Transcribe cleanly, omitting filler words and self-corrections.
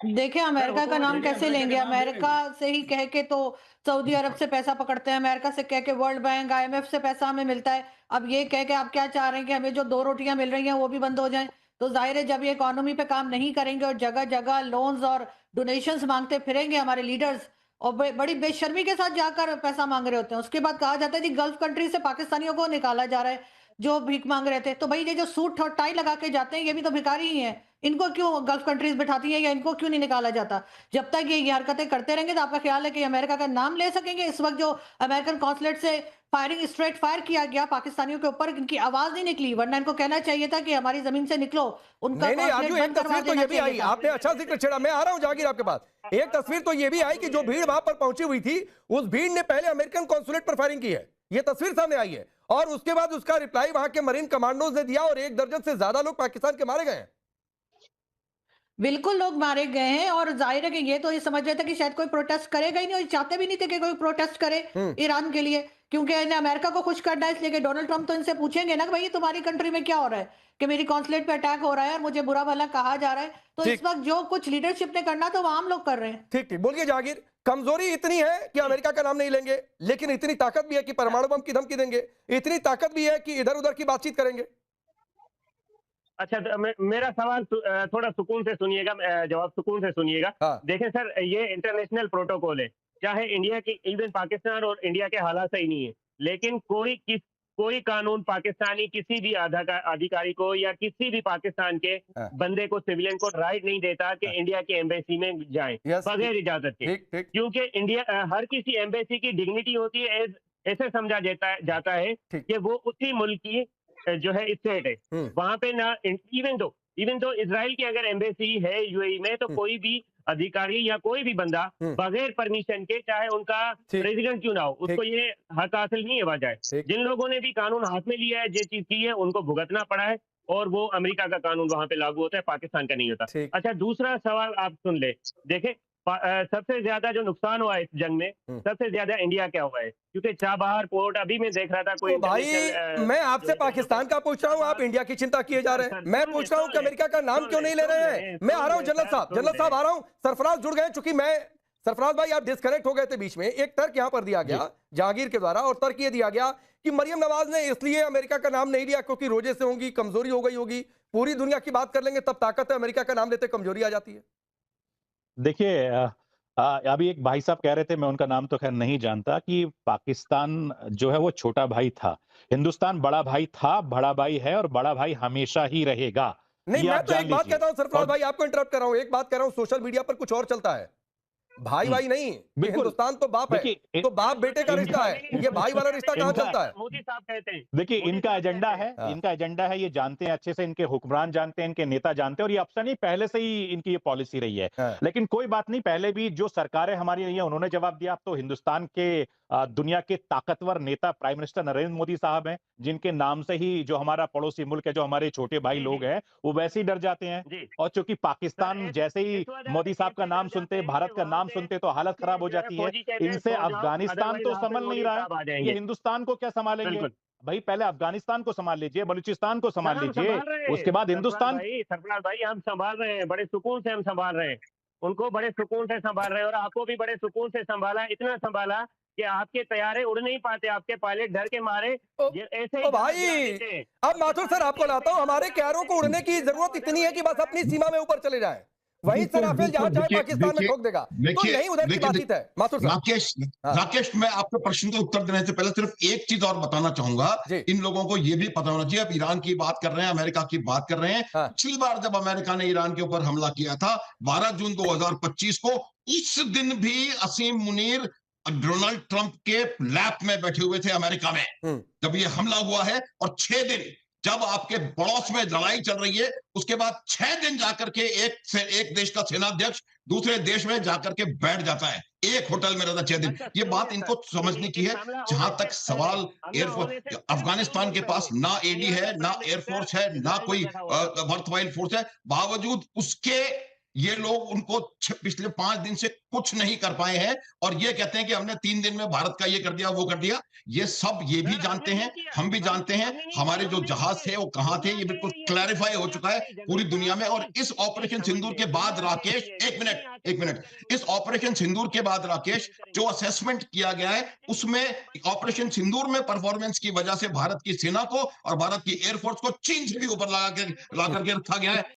देखिए, सर वो अमेरिका तो का नाम डेली कैसे अमेरिका लेंगे? का नाम ले रहे अमेरिका थे। से ही कह के तो सऊदी अरब से पैसा पकड़ते हैं, अमेरिका से कह के वर्ल्ड बैंक, आईएमएफ से पैसा हमें मिलता है। अब ये कह के आप क्या चाह रहे हैं कि हमें जो 2 रोटियाँ मिल रही हैं, वो भी बंद हो जाएँ? तो ज़ाहिर है जब ये इकोनॉमी पे काम नहीं करेंगे और जगह-जगह लोन्स और डोनेशंस माँगते फिरेंगे हमारे लीडर्स और बड़ी बेशर्मी के साथ जाकर पैसा माँग रहे होते हैं। उसके बाद कहा जाता है जी गल्फ कंट्री से पाकिस्तानियों को निकाला जा रहा है, जो भीख माँग रहे थे। तो भई ये जो सूट और टाई लगा के जाते हैं, ये भी तो भिखारी ही हैं। इनको क्यों गल्फ कंट्रीज़ बिठाती हैं या इनको क्यों नहीं निकाला जाता? जब तक ये हरकतें करते रहेंगे तो आपका ख़्याल है कि अमेरिका का नाम ले सकेंगे? इस वक़्त जो अमेरिकन कॉन्सुलेट से फायरिंग स्ट्रेट फायर किया गया पाकिस्तानियों के ऊपर, इनकी आवाज़ नहीं निकली, वरना इनको कहना चाहिए था कि हमारी ज़मीन से निकलो, उनका नहीं, नहीं, कॉन्सुलेट आरजू बंद एक करवा तस्वीर तो देना ये भी चाहिए आई, था। आपने अच्छा ज़िक्र छेड़ा, मैं आ रहा हूँ जहांगीर आपके पास। एक तस्वीर तो ये भी आई कि जो भीड़ वहां पर पहुंची हुई थी, उस भीड़ ने पहले अमेरिकन कॉन्सुलेट पर फायरिंग की है। ये तस्वीर सामने आई है और उसके बाद उसका रिप्लाई वहां के मरीन कमांडोज ने दिया और 1 दर्जन से ज्यादा लोग पाकिस्तान के मारे गए हैं। बिल्कुल लोग मारे गए हैं और ज़ाहिर है कि ये तो ये समझ रहे थे कि शायद कोई प्रोटेस्ट करेगा ही नहीं और ये चाहते भी नहीं थे कि कोई प्रोटेस्ट करे हम्म। ईरान के लिए, क्योंकि इन्हें अमेरिका को खुश करना है, इसलिए कि डोनाल्ड ट्रंप तो इनसे पूछेंगे ना कि भाई तुम्हारी कंट्री में क्या हो रहा है कि मेरी कॉन्सुलेट पे अटैक हो रहा है और मुझे बुरा भला कहा जा रहा है। तो इस ठीक, वक्त जो कुछ लीडरशिप ने करना तो वो आम लोग कर रहे हैं। ठीक, ठीक, बोलिए जहांगीर। कमजोरी इतनी है कि अमेरिका का नाम नहीं लेंगे, लेकिन इतनी ताकत भी है कि परमाणु बम की धमकी देंगे, इतनी ताकत भी है कि इधर उधर की बातचीत करेंगे। अच्छा तो मेरा सवाल थोड़ा सुकून से सुनिएगा, जवाब सुकून से सुनिएगा। हाँ। देखें सर, ये इंटरनेशनल प्रोटोकॉल है, चाहे इंडिया की, इवन पाकिस्तान और इंडिया के हालात सही नहीं है, लेकिन कोई कानून पाकिस्तानी किसी भी अधिकारी को या किसी भी पाकिस्तान के हाँ। बंदे को, सिविलियन को राइट नहीं देता कि हाँ। इंडिया के एम्बेसी में जाएं यस, ठीक, बगैर इजाजत के। ठीक, ठीक, क्योंकि इंडिया, हर किसी एम्बेसी की डिग्निटी होती है, ऐसे समझा जाता है ठीक। कि वो उसी मुल्क की जो है स्टेट है। हम्म। वहां पे ना, इवन दो इजराइल की अगर एम्बेसी है यूएई में, तो हम्म। कोई भी अधिकारी या कोई भी बंदा हम्म। बगैर परमिशन के, चाहे उनका ठीक, प्रेसिडेंट क्यों ना हो, ठीक, उसको ये हक हासिल नहीं है जाए। ठीक। जिन लोगों ने भी कानून हाथ में लिया है, जो चीज की है, उनको भुगतना पड़ा है और वो अमेरिका का कानून वहां पे लागू होता है, पाकिस्तान का नहीं होता। ठीक। अच्छा, दूसरा सवाल आप सुन ले। देखे, सबसे ज्यादा जो नुकसान हुआ है इस जंग में, हम्म। सबसे ज्यादा इंडिया क्या हुआ है, क्योंकि चाबहार पोर्ट, अभी मैं देख रहा था कोई तो भाई, इंटरनेशनल मैं आपसे पाकिस्तान का पूछ रहा हूं, आप इंडिया की चिंता किए जा रहे हैं। सर मैं सुन ले पूछ रहा हूं कि सुन ले अमेरिका का नाम क्यों नहीं ले सुन रहे ले हैं। मैं आ रहा हूं जनरल सर, साहब, सुन जनरल ले। साहब आ रहा हूं। सरफराज जुड़ गए, चूंकि मैं, सरफराज भाई आप डिस्कनेक्ट हो गए थे बीच में। एक तर्क यहां पर दिया जी। गया जहांगीर के द्वारा, और तर्क ये दिया गया कि मरियम नवाज ने इसलिए अमेरिका का नाम नहीं लिया क्योंकि रोजे से होंगी, कमजोरी हो गई होगी। पूरी दुनिया की बात कर लेंगे तब ताकत है, अमेरिका का नाम लेते कमजोरी आ जाती है। देखिए, अभी एक भाई साहब कह रहे थे, मैं उनका नाम तो खैर नहीं जानता, कि पाकिस्तान जो है वो छोटा भाई था, हिंदुस्तान बड़ा भाई था, बड़ा भाई है और बड़ा भाई हमेशा ही रहेगा। नहीं, ये मैं आप तो जान एक बात लीजिए। कहता हूं सरफराज और भाई, आपको इंटरप्ट कर रहा हूं, एक बात कह रहा हूं, सोशल मीडिया पर कुछ और चलता है। भाई हुँ, भाई नहीं, ये बिल्कुल। हिंदुस्तान तो बाप है, देखिए, तो बाप बेटे का रिश्ता इनका है, ये भाई वाला रिश्ता कहां इनका चलता है? मोदी साहब कहते हैं, देखिए, मोदी इनका साहब एजेंडा कहते हैं। है, हाँ। इनका एजेंडा है, ये जानते हैं अच्छे से, इनके हुक्मरान जानते हैं, इनके नेता जानते हैं, और ये अब से नहीं, पहले से ही इनकी ये पॉलिसी रही है। हाँ। लेकिन कोई बात नहीं, पहले भी जो सरकारें हमारी रही हैं, उन्होंने जवाब दिया। अब तो हिंदुस्तान के दुनिया के ताकतवर नेता प्राइम मिनिस्टर नरेंद्र मोदी साहब हैं, जिनके नाम से ही जो हमारा पड़ोसी मुल्क है, जो हमारे छोटे भाई जी, लोग जी, हैं, वो वैसे ही डर जाते हैं। जी। और चूंकि सर, पाकिस्तान जैसे ही मोदी साहब का ऐसे नाम डर जाते सुनते, हैं कि भारत का वहाँ नाम से सुनते तो हालत खराब हो जो है जाती है। फौजी कहते हैं इनसे सो जाओ, अफ़गानिस्तान अदरवाइज़ तो हाफ़िज़ संभल नहीं मोदी रहा है, साहब आ ये जाएँगे। हिंदुस्तान को क्या सँभालेंगे? बिल्कुल। भई पहले अफ़गानिस्तान को सँभाल लीजिए, बलूचिस्तान को सर सँभाल हम लीजिए, सँभाल रहे हैं, उसके बाद हिंदुस्तान। सरफराज भाई हम सँभाल रहे हैं, बड़े सुकून से हम सँभाल रहे हैं। उनको बड़े सुकून से सँभाल रहे हैं और आपको भी बड़े सुकून से सँभाला, इतना सँभाला कि आपके तैयारे उड़ नहीं पाते, आपके पायलट डर के मारे ओ, ये ऐसे ओ ही गिरा भाई, देते हैं। अब आपके माथुर सर पायलट आपको ऐसे लाता ही हूं, गिरा हमारे कैरों को उड़ने की जरूरत इतनी है कि बस अपनी सीमा में ऊपर चले जाएं, वहीं से बिल्कुल, राफेल जहां बिल्कुल। चाहे देखिए पाकिस्तान में देखिए ठोक देगा। तो देखिए नहीं उधर की देखिए बातचीत है माथुर सर। राकेश, हाँ। राकेश, मैं आपके प्रश्न का उत्तर देने से पहले सिर्फ एक चीज और बताना चाहूंगा। जी। इन लोगों को यह भी पता होना चाहिए, अब ईरान की बात कर रहे हैं, अमेरिका की बात कर रहे हैं। हाँ। पिछली बार जब अमेरिका ने ईरान के ऊपर हमला किया था 12 जून 2025 को, उस दिन भी असीम मुनीर डोनाल्ड ट्रंप के लैप में बैठे हुए थे अमेरिका में, हम्म। जब ये हमला हुआ है। और 6 दिन जब आपके पड़ोस में लड़ाई चल रही है, उसके बाद 6 दिन जाकर के एक देश का सेनाध्यक्ष दूसरे देश में जाकर के बैठ जाता है, एक होटल में रहता 6 दिन। अच्छा ये सुनिए बात सर, इनको समझने सुनिए, की इस है। हमला जहां होने से तक पहले, सवाल हमला होने से पहले क्यों अफगानिस्तान बोल के रहे पास हो? ना एडी इंडिया है, का ना प्राइम मिनिस्टर एयरफोर्स है, ना इजराइल में कोई बैठा हुआ था। वर्थवाइल फोर्स है, बावजूद उसके ये लोग उनको पिछले 5 दिन से कुछ नहीं कर पाए हैं और ये कहते हैं कि हमने 3 दिन में भारत का ये कर दिया, वो कर दिया। ये सब ये भी जानते हैं, हम भी जानते हैं, हमारे जो जहाज थे वो कहाँ थे, ये बिल्कुल क्लैरिफाई हो चुका है पूरी दुनिया में। और इस ऑपरेशन सिंदूर के बाद राकेश, एक मिनट, इस ऑपरेशन सिंदूर के बाद राकेश, जो असेसमेंट किया गया है उसमें ऑपरेशन सिंदूर में परफॉर्मेंस की वजह से भारत की सेना को और भारत की एयरफोर्स को चीन से भी ऊपर ला करके रखा गया है।